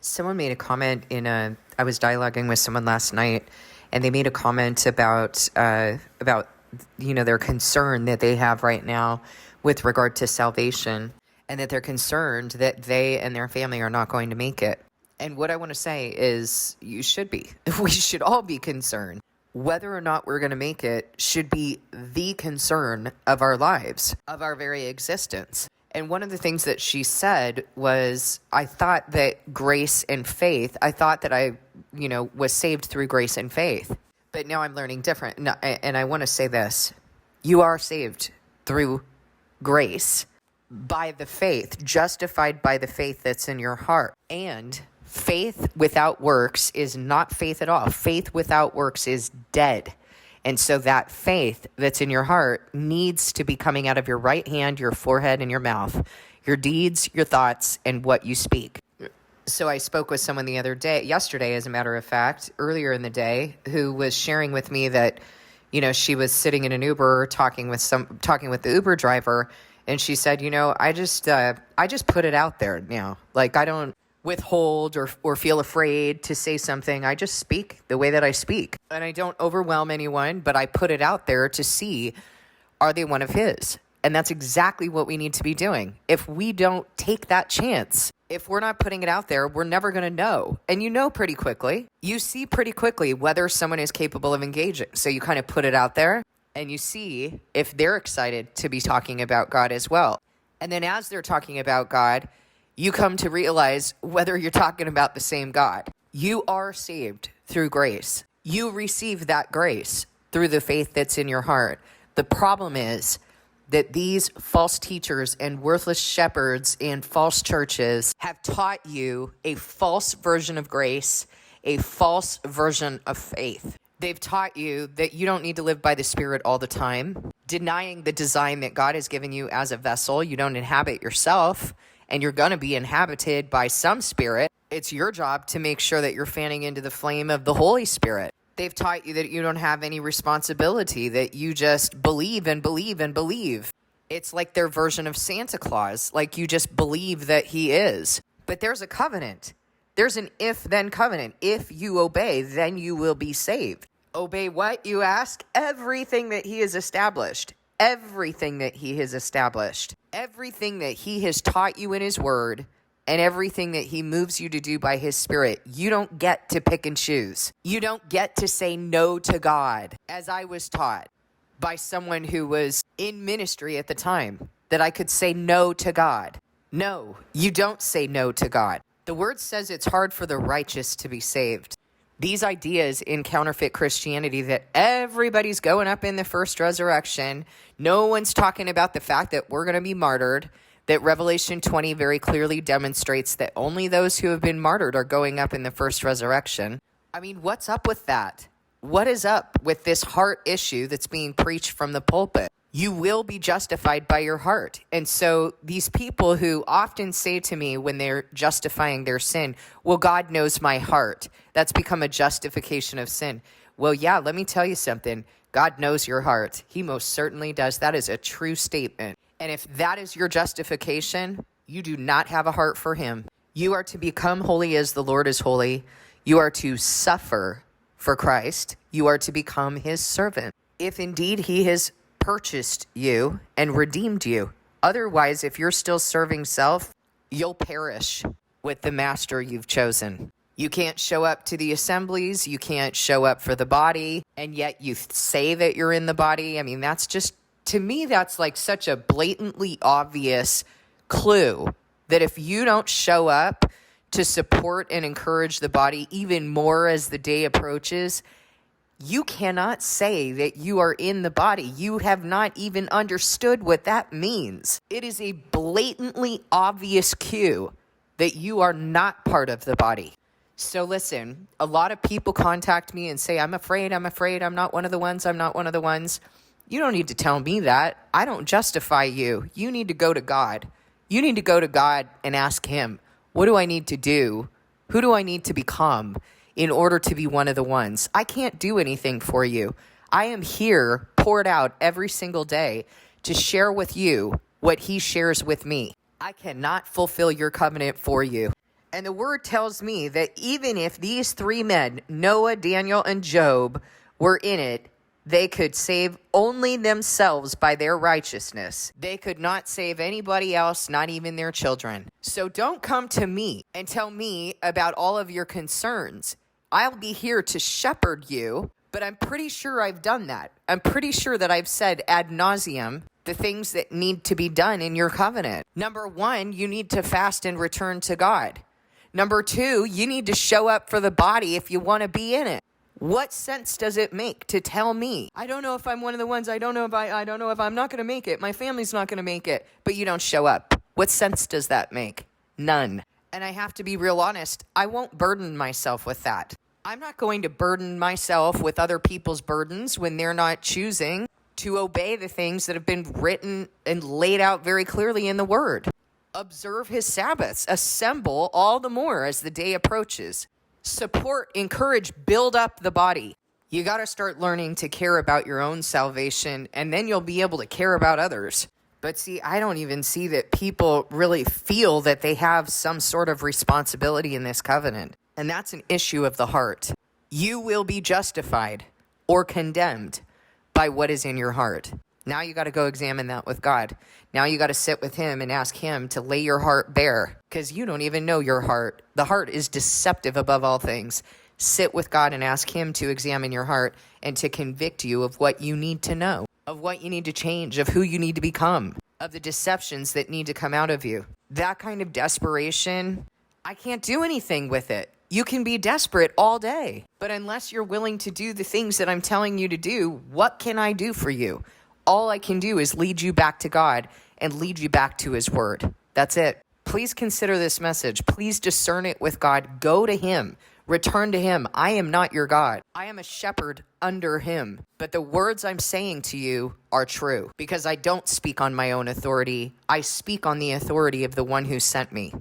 Someone made a comment I was dialoguing with someone last night, and they made a comment about their concern that they have right now with regard to salvation, and that they're concerned that they and their family are not going to make it. And what I want to say is you should be. We should all be concerned. Whether or not we're going to make it should be the concern of our lives, of our very existence. And one of the things that she said was, I thought that grace and faith, I thought that I was saved through grace and faith. But now I'm learning different. And I want to say this. You are saved through grace by the faith, justified by the faith that's in your heart. And faith without works is not faith at all. Faith without works is dead. And so that faith that's in your heart needs to be coming out of your right hand, your forehead, and your mouth, your deeds, your thoughts, and what you speak. So I spoke with someone yesterday, as a matter of fact, earlier in the day, who was sharing with me that, she was sitting in an Uber talking with the Uber driver, and she said, I just put it out there now. Like, I don't withhold or feel afraid to say something. I just speak the way that I speak. And I don't overwhelm anyone, but I put it out there to see, are they one of his? And that's exactly what we need to be doing. If we don't take that chance, if we're not putting it out there, we're never going to know. And you know pretty quickly. You see pretty quickly whether someone is capable of engaging. So you kind of put it out there and you see if they're excited to be talking about God as well. And then as they're talking about God, you come to realize whether you're talking about the same God. You are saved through grace. You receive that grace through the faith that's in your heart. The problem is that these false teachers and worthless shepherds and false churches have taught you a false version of grace, a false version of faith. They've taught you that you don't need to live by the Spirit all the time, denying the design that God has given you as a vessel. You don't inhabit yourself, and you're going to be inhabited by some spirit. It's your job to make sure that you're fanning into the flame of the Holy Spirit. They've taught you that you don't have any responsibility, that you just believe and believe and believe. It's like their version of Santa Claus, like you just believe that he is. But there's a covenant. There's an if-then covenant. If you obey, then you will be saved. Obey what, you ask? Everything that he has established. Everything that he has established. Everything that he has taught you in his word. And everything that he moves you to do by his Spirit. You don't get to pick and choose. You don't get to say no to God, as I was taught by someone who was in ministry at the time, that I could say no to God. No, you don't say no to God. The word says it's hard for the righteous to be saved. These ideas in counterfeit Christianity that everybody's going up in the first resurrection, no one's talking about the fact that we're going to be martyred, that Revelation 20 very clearly demonstrates that only those who have been martyred are going up in the first resurrection. I mean, what's up with that? What is up with this heart issue that's being preached from the pulpit? You will be justified by your heart. And so these people who often say to me when they're justifying their sin, well, God knows my heart. That's become a justification of sin. Well, yeah, let me tell you something. God knows your heart. He most certainly does. That is a true statement. And if that is your justification, you do not have a heart for him. You are to become holy as the Lord is holy. You are to suffer for Christ. You are to become his servant. If indeed he has purchased you and redeemed you. Otherwise, if you're still serving self, you'll perish with the master you've chosen. You can't show up to the assemblies. You can't show up for the body. And yet you say that you're in the body. I mean, that's just, to me, that's like such a blatantly obvious clue that if you don't show up to support and encourage the body even more as the day approaches, you cannot say that you are in the body. You have not even understood what that means. It is a blatantly obvious cue that you are not part of the body. So listen, a lot of people contact me and say, I'm afraid, I'm not one of the ones. You don't need to tell me that. I don't justify you. You need to go to God. You need to go to God and ask him, what do I need to do? Who do I need to become in order to be one of the ones? I can't do anything for you. I am here, poured out every single day to share with you what he shares with me. I cannot fulfill your covenant for you. And the word tells me that even if these three men, Noah, Daniel, and Job, were in it, they could save only themselves by their righteousness. They could not save anybody else, not even their children. So don't come to me and tell me about all of your concerns. I'll be here to shepherd you, but I'm pretty sure I've done that. I'm pretty sure that I've said ad nauseum the things that need to be done in your covenant. Number one, you need to fast and return to God. Number two, you need to show up for the body if you want to be in it. What sense does it make to tell me, I don't know if I'm one of the ones, I don't know if I'm not going to make it, my family's not going to make it, but you don't show up? What sense does that make? None. And I have to be real honest, I won't burden myself with that. I'm not going to burden myself with other people's burdens when they're not choosing to obey the things that have been written and laid out very clearly in the Word. Observe his Sabbaths, assemble all the more as the day approaches. Support, encourage, build up the body. You got to start learning to care about your own salvation, and then you'll be able to care about others. But see, I don't even see that people really feel that they have some sort of responsibility in this covenant. And that's an issue of the heart. You will be justified or condemned by what is in your heart. Now you got to go examine that with God. Now you got to sit with him and ask him to lay your heart bare, because you don't even know your heart. The heart is deceptive above all things. Sit with God and ask him to examine your heart and to convict you of what you need to know, of what you need to change, of who you need to become, of the deceptions that need to come out of you. That kind of desperation, I can't do anything with it. You can be desperate all day, but unless you're willing to do the things that I'm telling you to do, what can I do for you? All I can do is lead you back to God and lead you back to his word. That's it. Please consider this message. Please discern it with God. Go to him. Return to him. I am not your God. I am a shepherd under him. But the words I'm saying to you are true, because I don't speak on my own authority. I speak on the authority of the one who sent me.